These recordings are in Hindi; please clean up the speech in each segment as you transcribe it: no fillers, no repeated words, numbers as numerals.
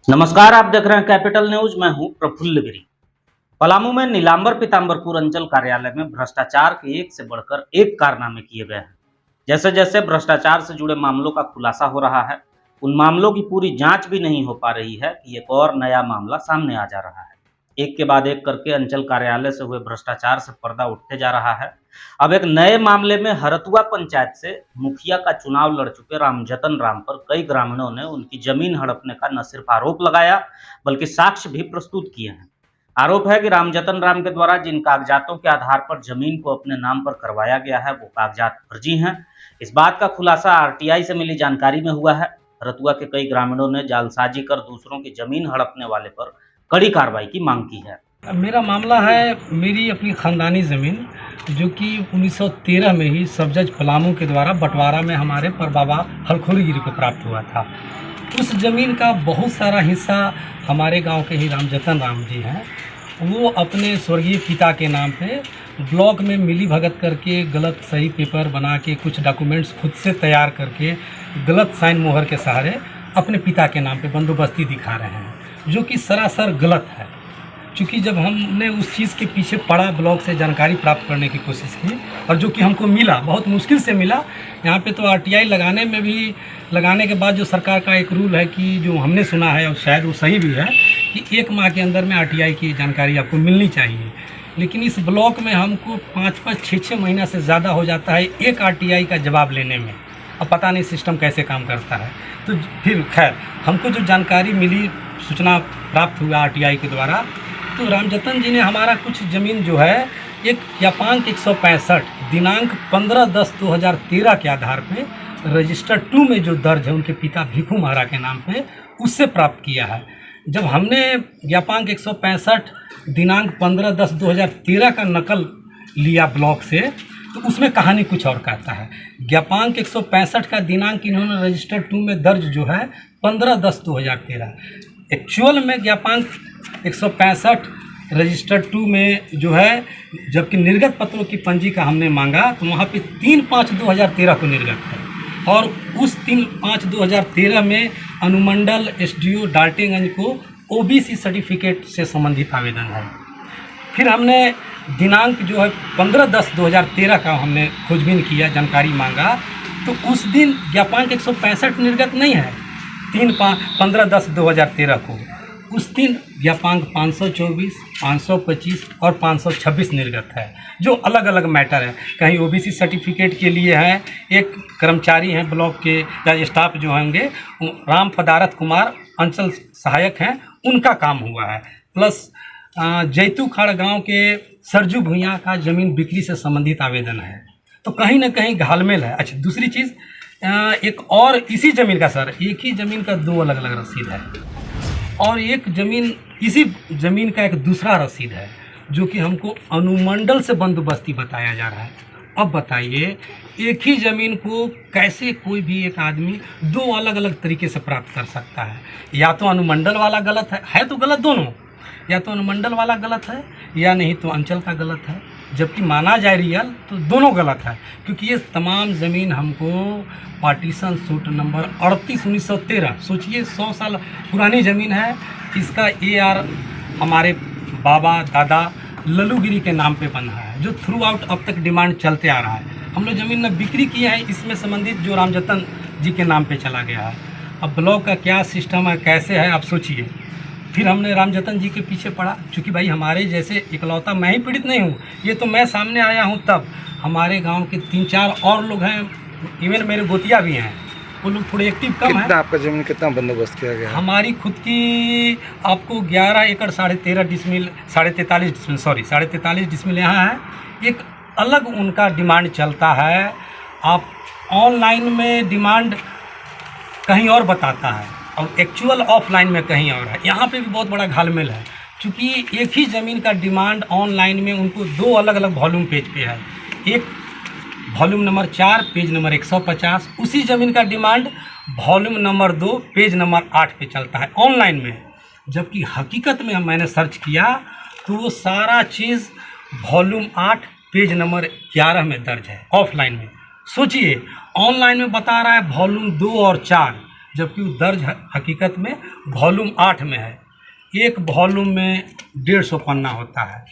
नमस्कार, आप देख रहे हैं कैपिटल न्यूज। मैं हूं प्रफुल्ल गिरी। पलामू में नीलांबर पीताम्बरपुर अंचल कार्यालय में भ्रष्टाचार के एक से बढ़कर एक कारनामे किए गए हैं। जैसे जैसे भ्रष्टाचार से जुड़े मामलों का खुलासा हो रहा है, उन मामलों की पूरी जांच भी नहीं हो पा रही है कि एक और नया मामला सामने आ जा रहा है। एक के बाद एक करके अंचल कार्यालय से हुए भ्रष्टाचार से पर्दा उठते जा रहा है। अब एक नए मामले में हरतुआ पंचायत से मुखिया का चुनाव लड़ चुके रामजतन राम पर कई ग्रामीणों ने उनकी जमीन हड़पने का न सिर्फ आरोप लगाया, बल्कि साक्ष्य भी प्रस्तुत किए हैं। आरोप है कि रामजतन राम के द्वारा जिन कागजातों के आधार पर जमीन को अपने नाम पर करवाया गया है, वो कागजात फर्जी हैं। इस बात का खुलासा आरटीआई से मिली जानकारी में हुआ है। रतुआ के कई ग्रामीणों ने जालसाजी कर दूसरों की जमीन हड़पने वाले पर कड़ी कार्रवाई की मांग की है। मेरा मामला है मेरी अपनी ख़ानदानी ज़मीन जो कि 1913 में ही सब जज पलामू के द्वारा बंटवारा में हमारे परबाबा हलखोरी गिरी को प्राप्त हुआ था। उस ज़मीन का बहुत सारा हिस्सा हमारे गांव के ही रामजतन राम जी हैं। वो अपने स्वर्गीय पिता के नाम पे ब्लॉक में मिली भगत करके गलत सही पेपर बना के कुछ डॉक्यूमेंट्स खुद से तैयार करके गलत साइन मोहर के सहारे अपने पिता के नाम पे बंदोबस्ती दिखा रहे हैं, जो कि सरासर गलत है। चूँकि जब हमने उस चीज़ के पीछे पड़ा, ब्लॉक से जानकारी प्राप्त करने की कोशिश की और जो कि हमको मिला, बहुत मुश्किल से मिला। यहाँ पे तो आरटीआई लगाने के बाद जो सरकार का एक रूल है कि जो हमने सुना है और शायद वो सही भी है कि 1 माह के अंदर में आरटीआई की जानकारी आपको मिलनी चाहिए। लेकिन इस ब्लॉक में हमको 5-5, 6-6 महीना से ज़्यादा हो जाता है एक आरटीआई का जवाब लेने में। अब पता नहीं सिस्टम कैसे काम करता है। तो फिर खैर हमको जो जानकारी मिली, सूचना प्राप्त हुआ आरटीआई के द्वारा, तो रामजतन जी ने हमारा कुछ ज़मीन जो है एक ज्ञापांक 165 दिनांक 15/10/2013 के आधार पे रजिस्टर 2 में जो दर्ज है उनके पिता भिखू महारा के नाम पे, उससे प्राप्त किया है। जब हमने ज्ञापांक 165 दिनांक 15/10/2013 का नकल लिया ब्लॉक से, तो उसमें कहानी कुछ और कहता है। ज्ञापांक 165 का दिनांक इन्होंने रजिस्टर 2 में दर्ज जो है 15/10/2013, एक्चुअल में ज्ञापांक 165 रजिस्टर 2 में जो है, जबकि निर्गत पत्रों की पंजी का हमने मांगा तो वहाँ पे 3/5/2013 को निर्गत है और उस 3/5/2013 में अनुमंडल एसडीओ डाल्टेगंज को ओबीसी सर्टिफिकेट से संबंधित आवेदन है। फिर हमने दिनांक जो है 15/10/2013 का हमने खोजबीन किया, जानकारी मांगा, तो उस दिन ज्ञापांक 165 निर्गत नहीं है। 15/10/2013 को उस दिन ज्ञापांक 524, 525 और 526 निर्गत है, जो अलग अलग मैटर है। कहीं ओबीसी सर्टिफिकेट के लिए है, एक कर्मचारी हैं ब्लॉक के या स्टाफ जो होंगे, राम पदारथ कुमार अंचल सहायक हैं, उनका काम हुआ है। प्लस जैतू खाड़ गांव के सरजू भुइयाँ का ज़मीन बिक्री से संबंधित आवेदन है। तो कहीं ना कहीं घालमेल है। अच्छा, दूसरी चीज़, एक और इसी ज़मीन का सर, एक ही ज़मीन का 2 अलग अलग रसीद है और एक ज़मीन, इसी ज़मीन का एक दूसरा रसीद है जो कि हमको अनुमंडल से बंदोबस्ती बताया जा रहा है। अब बताइए, एक ही ज़मीन को कैसे कोई भी एक आदमी 2 अलग अलग तरीके से प्राप्त कर सकता है? या तो अनुमंडल वाला गलत है तो गलत दोनों, या तो अनुमंडल वाला गलत है या नहीं तो अंचल का गलत है। जबकि माना जाए रियल तो दोनों गलत है, क्योंकि ये तमाम ज़मीन हमको पार्टीशन सूट नंबर 38/1913, सोचिए 100 साल पुरानी ज़मीन है। इसका AR हमारे बाबा दादा लल्लू गिरी के नाम पे बना है, जो थ्रू आउट अब तक डिमांड चलते आ रहा है। हम लोग ज़मीन में बिक्री किए हैं, इसमें संबंधित जो रामजतन जी के नाम पे चला गया है। अब ब्लॉक का क्या सिस्टम है, कैसे है, आप सोचिए। फिर हमने रामजतन जी के पीछे पड़ा, क्योंकि भाई हमारे जैसे इकलौता मैं ही पीड़ित नहीं हूँ, ये तो मैं सामने आया हूँ तब। हमारे गांव के 3-4 और लोग हैं, इवन मेरे गोतिया भी हैं, वो लोग थोड़े एक्टिव कम है। आपका ज़मीन कितना बंदोबस्त किया गया? हमारी खुद की आपको 11 एकड़ 13.5 डिसमिल 43.5 डिसमिल, सॉरी 43.5 डिसमिल यहाँ है। एक अलग उनका डिमांड चलता है, आप ऑनलाइन में डिमांड कहीं और बताता है और एक्चुअल ऑफलाइन में कहीं और है। यहाँ पे भी बहुत बड़ा घालमेल है, क्योंकि एक ही ज़मीन का डिमांड ऑनलाइन में उनको 2 अलग अलग वॉल्यूम पेज पे है। एक वॉल्यूम नंबर 4 पेज नंबर 150, उसी ज़मीन का demand volume number 2 page number 8 पे चलता है ऑनलाइन में। जबकि हकीकत में मैंने सर्च किया तो वो सारा चीज़ वॉल्यूम 8 पेज नंबर 11 में दर्ज है ऑफलाइन में। सोचिए, ऑनलाइन में बता रहा है वॉल्यूम 2 और 4, जबकि वो दर्ज हकीकत में वॉल्यूम 8 में है। एक वॉल्यूम में 150 पन्ना होता है।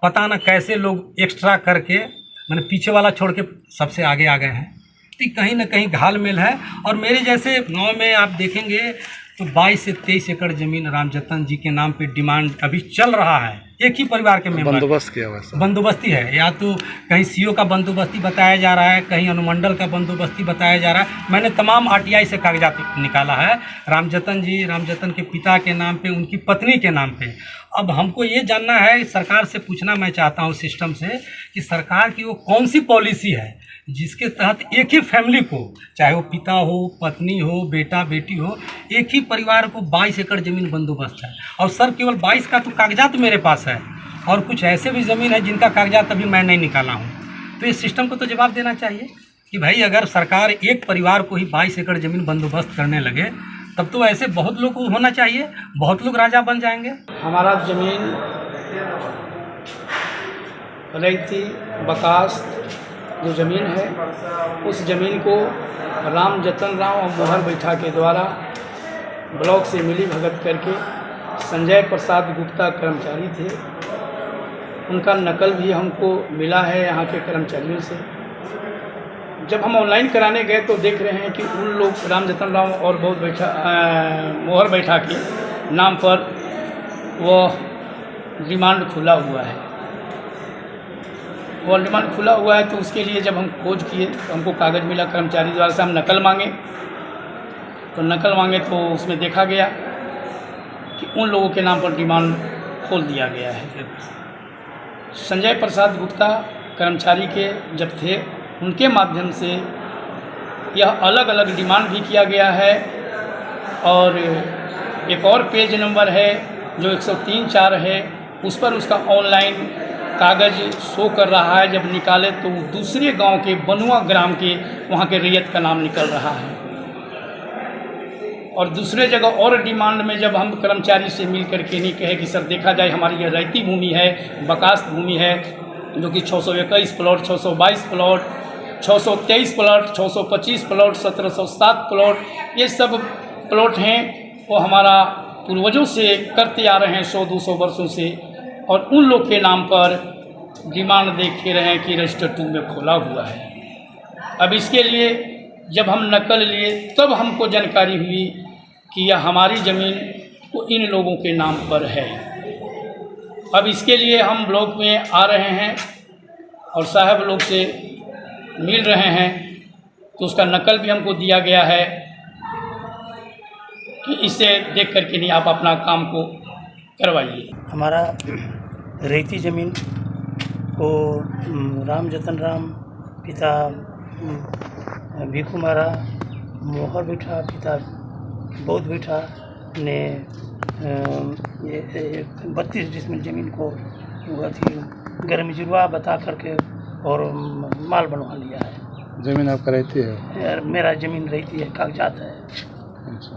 पता ना कैसे लोग एक्स्ट्रा करके मैंने पीछे वाला छोड़ के सबसे आगे आ गए हैं। तो कहीं ना कहीं घालमेल है। और मेरे जैसे गांव में आप देखेंगे तो 22 से 23 एकड़ ज़मीन रामजतन जी के नाम पे डिमांड अभी चल रहा है। एक ही परिवार के मेंबर बंदोबस्त किया हुआ है बंदोबस्ती है, या तो कहीं सीओ का बंदोबस्ती बताया जा रहा है, कहीं अनुमंडल का बंदोबस्ती बताया जा रहा है। मैंने तमाम आरटीआई से कागजात निकाला है रामजतन के पिता के नाम पे, उनकी पत्नी के नाम पे। अब हमको ये जानना है, सरकार से पूछना मैं चाहता हूँ सिस्टम से, कि सरकार की वो कौन सी पॉलिसी है जिसके तहत एक ही फैमिली को, चाहे वो पिता हो, पत्नी हो, बेटा बेटी हो, एक ही परिवार को 22 एकड़ ज़मीन बंदोबस्त है। और सर केवल 22 का तो कागजात मेरे पास है, और कुछ ऐसे भी ज़मीन है जिनका कागजात अभी मैं नहीं निकाला हूँ। तो इस सिस्टम को तो जवाब देना चाहिए कि भाई अगर सरकार एक परिवार को ही 22 एकड़ ज़मीन बंदोबस्त करने लगे, तब तो ऐसे बहुत लोग को होना चाहिए, बहुत लोग राजा बन जाएंगे। हमारा ज़मीन रैती बकास जो ज़मीन है, उस ज़मीन को रामजतन राम और मोहर बैठा के द्वारा ब्लॉक से मिली भगत करके संजय प्रसाद गुप्ता कर्मचारी थे, उनका नकल भी हमको मिला है यहाँ के कर्मचारियों से। जब हम ऑनलाइन कराने गए तो देख रहे हैं कि उन लोग रामजतन राम और मोहर बैठा के नाम पर वह डिमांड खुला हुआ है। वो डिमांड खुला हुआ है, तो उसके लिए जब हम खोज किए तो हमको कागज़ मिला कर्मचारी द्वारा से। हम नकल मांगे तो उसमें देखा गया कि उन लोगों के नाम पर डिमांड खोल दिया गया है। संजय प्रसाद गुप्ता कर्मचारी के जब थे, उनके माध्यम से यह अलग अलग डिमांड भी किया गया है। और एक और पेज नंबर है जो 103-4 है, उस पर उसका ऑनलाइन कागज़ शो कर रहा है। जब निकाले तो दूसरे गांव के बनुआ ग्राम के वहाँ के रैयत का नाम निकल रहा है। और दूसरे जगह और डिमांड में जब हम कर्मचारी से मिल करके नहीं कहे कि सर देखा जाए हमारी ये रैती भूमि है, बकास भूमि है, जो कि 621 plot, 622 plot, 623 plot, 625 plot, 1707 plot, ये सब प्लॉट हैं वो हमारा पूर्वजों से करते आ रहे हैं 100-200 वर्षों से। और उन लोग के नाम पर डिमांड देखे रहे हैं कि रजिस्टर 2 में खोला हुआ है। अब इसके लिए जब हम नकल लिए तब हमको जानकारी हुई कि यह हमारी ज़मीन को इन लोगों के नाम पर है। अब इसके लिए हम ब्लॉक में आ रहे हैं और साहब लोग से मिल रहे हैं, तो उसका नकल भी हमको दिया गया है कि इसे देख करके नहीं आप अपना काम को करवाइए। हमारा रैती ज़मीन को रामजतन राम पिता भिखू मारा, मोहर बैठा पिता बौद्ध बैठा ने ये 32 डिसमिल ज़मीन को थी गर्मजुआ बता करके और माल बनवा लिया है। ज़मीन आपका रहती है? मेरा ज़मीन रहती है, कागजात है। अच्छा।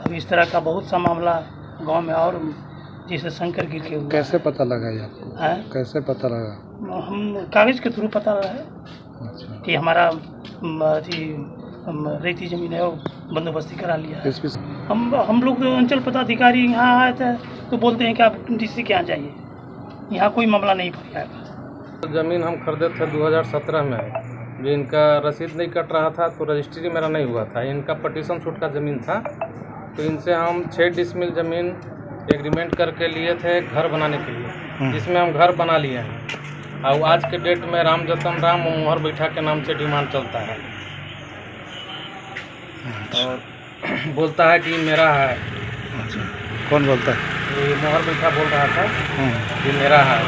अब इस तरह का बहुत सा मामला गांव में और जैसे शंकर गिर के हुआ। कैसे पता लगा ये आपको? कैसे पता लगा? हम कागज़ के थ्रू पता लगा है। अच्छा। कि हमारा रेती ज़मीन है वो बंदोबस्ती करा लिया है। हम लोग अंचल पदाधिकारी यहाँ आए थे तो बोलते हैं कि आप डीसी के यहाँ जाइए, यहाँ कोई मामला नहीं पड़ जाएगा। ज़मीन हम खरीदे थे 2017 में, जो इनका रसीद नहीं कट रहा था तो रजिस्ट्री मेरा नहीं हुआ था। इनका पटिशन छूट का ज़मीन था, तो इनसे हम 6 डिसमिल ज़मीन एग्रीमेंट करके लिए थे घर बनाने के लिए, जिसमें हम घर बना लिए हैं। और आज के डेट में रामजतन राम और मोहर बैठा के नाम से डिमांड चलता है और बोलता है कि मेरा है। अच्छा। कौन बोलता है? ये मोहर बैठा बोल रहा था कि मेरा है,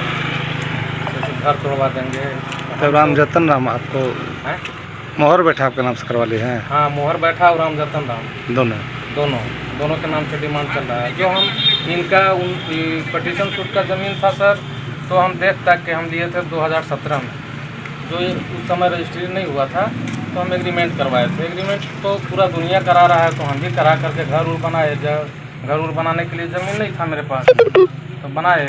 जैसे घर तोड़वा देंगे। तो रामजतन राम आपको हैं? मोहर बैठा आपके नाम से करवा लिए हैं? हाँ, मोहर बैठा और रामजतन राम दोनों के नाम से डिमांड चल रहा है। जो हम इनका पटिशन छूट का ज़मीन था सर, तो हम देख तक के हम लिए थे 2017 में, जो उस समय रजिस्ट्री नहीं हुआ था, तो हम एग्रीमेंट करवाए थे। एग्रीमेंट तो पूरा दुनिया करा रहा है, तो हम भी करा करके घर उर बनाए। घर उर बनाने के लिए ज़मीन नहीं था मेरे पास, तो बनाए।